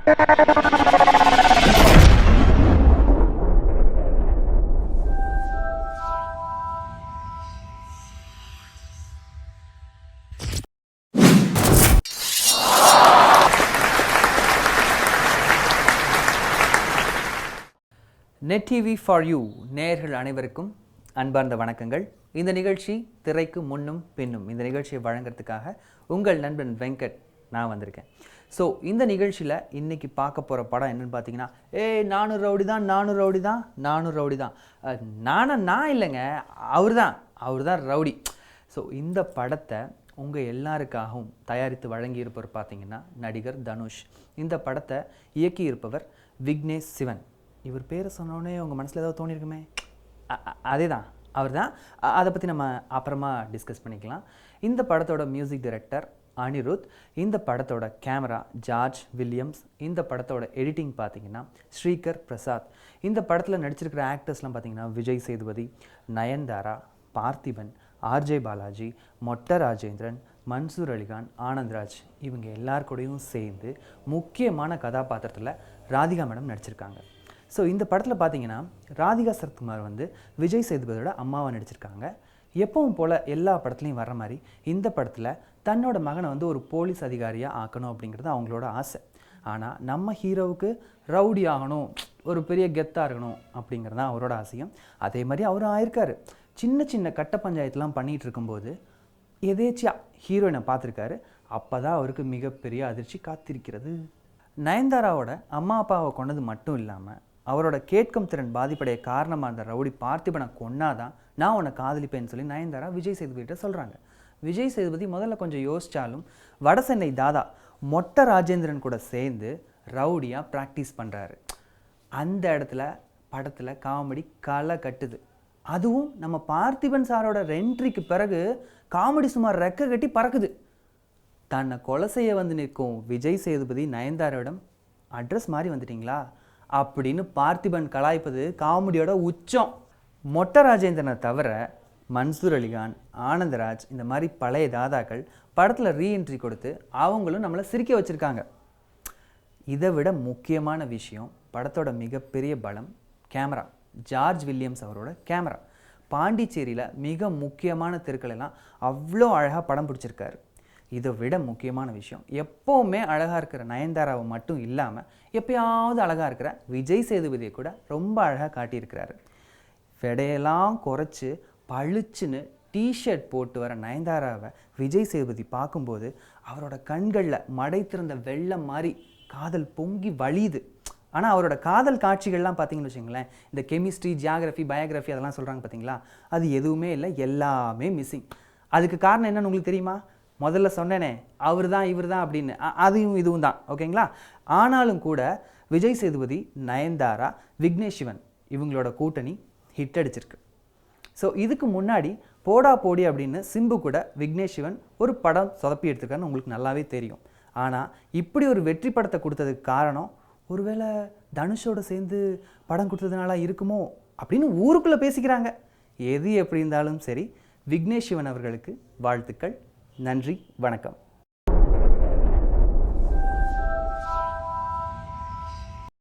Net TV for you நேயர்கள் அனைவருக்கும் அன்பார்ந்த வணக்கங்கள். இந்த நிகழ்ச்சி திரைக்கு முன்னும் பின்னும். இந்த நிகழ்ச்சியை வழங்குறதுக்காக உங்கள் நண்பன் வெங்கட் நான் வந்திருக்கேன். ஸோ இந்த நிகழ்ச்சியில் இன்றைக்கி பார்க்க போகிற படம் என்னென்னு பார்த்தீங்கன்னா, நானும் ரவுடி தான் நான் இல்லைங்க, அவர் தான் ரவுடி. ஸோ இந்த படத்தை உங்கள் எல்லாருக்காகவும் தயாரித்து வழங்கியிருப்பவர் பார்த்தீங்கன்னா நடிகர் தனுஷ். இந்த படத்தை இயக்கியிருப்பவர் விக்னேஷ் சிவன். இவர் பேரை சொன்னோடனே உங்கள் மனசில் ஏதாவது தோணியிருக்குமே, அதே தான், அவர் தான். அதை பற்றி நம்ம அப்புறமா டிஸ்கஸ் பண்ணிக்கலாம். இந்த படத்தோட மியூசிக் டைரக்டர் அனிருத். இந்த படத்தோட கேமரா ஜார்ஜ் வில்லியம்ஸ். இந்த படத்தோட எடிட்டிங் பார்த்தீங்கன்னா ஸ்ரீகர் பிரசாத். இந்த படத்தில் நடிச்சிருக்கிற ஆக்டர்ஸ்லாம் பார்த்தீங்கன்னா விஜய் சேதுபதி, நயன்தாரா, பார்த்திபன், ஆர்ஜே பாலாஜி, மொட்ட ராஜேந்திரன், மன்சூர் அலிகான், ஆனந்த்ராஜ். இவங்க எல்லார் கூடயும் சேர்ந்து முக்கியமான கதாபாத்திரத்தில் ராதிகா மேடம் நடிச்சிருக்காங்க. ஸோ இந்த படத்தில் பார்த்தீங்கன்னா ராதிகா சரத்குமார் வந்து விஜய் சேதுபதியோட அம்மாவை நடிச்சிருக்காங்க. எப்பவும் போல் எல்லா படத்துலையும் வர்ற மாதிரி இந்த படத்தில் தன்னோட மகனை வந்து ஒரு போலீஸ் அதிகாரியாக ஆக்கணும் அப்படிங்கிறது அவங்களோட ஆசை. ஆனால் நம்ம ஹீரோவுக்கு ரவுடி ஆகணும், ஒரு பெரிய கெத்தாக இருக்கணும் அப்படிங்கிறது தான் அவரோட ஆசையும். அதே மாதிரி அவரும் ஆயிருக்காரு. சின்ன சின்ன கட்ட பஞ்சாயத்துலாம் பண்ணிகிட்டு இருக்கும்போது எதேச்சியாக ஹீரோயினை பார்த்துருக்காரு. அப்போ தான் அவருக்கு மிகப்பெரிய அதிர்ச்சி காத்திருக்கிறது. நயன்தாராவோட அம்மா அப்பாவை கொண்டது மட்டும் இல்லாமல் அவரோட கேட்கும் திறன் பாதிப்படைய காரணமாக இருந்த ரவுடி பார்த்திபனை கொன்னாதான் நான் உன்னை காதலிப்பேன்னு சொல்லி நயன்தாரா விஜய் சேதுபதிகிட்ட சொல்கிறாங்க. விஜய் சேதுபதி முதல்ல கொஞ்சம் யோசித்தாலும் வடசென்னை தாதா மொட்ட ராஜேந்திரன் கூட சேர்ந்து ரவுடியாக ப்ராக்டிஸ் பண்ணுறாரு. அந்த இடத்துல படத்தில் காமெடி களை கட்டுது. அதுவும் நம்ம பார்த்திபன் சாரோட என்ட்ரிக்கு பிறகு காமெடி சுமார் ரெக்க கட்டி பறக்குது. தன்னை கொலை செய்ய வந்து நிற்கும் விஜய் சேதுபதி நயன்தாராவிடம் அட்ரஸ் மாதிரி வந்துட்டிங்களா அப்படின்னு பார்த்திபன் கலாய்ப்பது காமெடியோட உச்சம். மொட்ட ராஜேந்திரனை தவிர மன்சூர் அலிகான், ஆனந்தராஜ் இந்த மாதிரி பழைய தாதாக்கள் படத்தில் ரீஎன்ட்ரி கொடுத்து அவங்களும் நம்மளை சிரிக்க வச்சுருக்காங்க. இதை விட முக்கியமான விஷயம் படத்தோட மிகப்பெரிய பலம் கேமரா. ஜார்ஜ் வில்லியம்ஸ் அவரோட கேமரா பாண்டிச்சேரியில் மிக முக்கியமான தெருக்களெல்லாம் அவ்வளோ அழகாக படம் பிடிச்சிருக்காரு. இதை விட முக்கியமான விஷயம், எப்போவுமே அழகாக இருக்கிற நயன்தாராவை மட்டும் இல்லாமல் எப்பயாவது அழகாக இருக்கிற விஜய் சேதுபதியை கூட ரொம்ப அழகாக காட்டியிருக்கிறாரு. விடையெல்லாம் குறைச்சி பளிச்சுன்னு டிஷர்ட் போட்டு வர நயன்தாராவை விஜய் சேதுபதி பார்க்கும்போது அவரோட கண்களில் மடை திறந்த வெள்ளம் மாதிரி காதல் பொங்கி வழியுது. ஆனால் அவரோட காதல் காட்சிகள்லாம் பார்த்தீங்கன்னு வச்சுங்களேன், இந்த கெமிஸ்ட்ரி, ஜியாகிரஃபி, பயோகிராஃபி அதெல்லாம் சொல்கிறாங்க பார்த்தீங்களா, அது எதுவுமே இல்லை, எல்லாமே மிஸ்ஸிங். அதுக்கு காரணம் என்னன்னு உங்களுக்கு தெரியுமா? முதல்ல சொன்னேனே அவர் தான் இவர் தான் அப்படின்னு, அதுவும் இதுவும் தான், ஓகேங்களா? ஆனாலும் கூட விஜய் சேதுபதி, நயன்தாரா, விக்னேஷ் சிவன் இவங்களோட கூட்டணி ஹிட் அடிச்சிருக்கு. ஸோ இதுக்கு முன்னாடி போடா போடி அப்படின்னு சிம்பு கூட விக்னேஷ் சிவன் ஒரு படம் சொதப்பி எடுத்துருக்காருன்னு உங்களுக்கு நல்லாவே தெரியும். ஆனால் இப்படி ஒரு வெற்றி படத்தை கொடுத்ததுக்கு காரணம் ஒருவேளை தனுஷோட சேர்ந்து படம் கொடுத்ததுனால இருக்குமோ அப்படின்னு ஊருக்குள்ளே பேசிக்கிறாங்க. எது எப்படி இருந்தாலும் சரி, விக்னேஷ் சிவன் அவர்களுக்கு வாழ்த்துக்கள். நன்றி, வணக்கம்.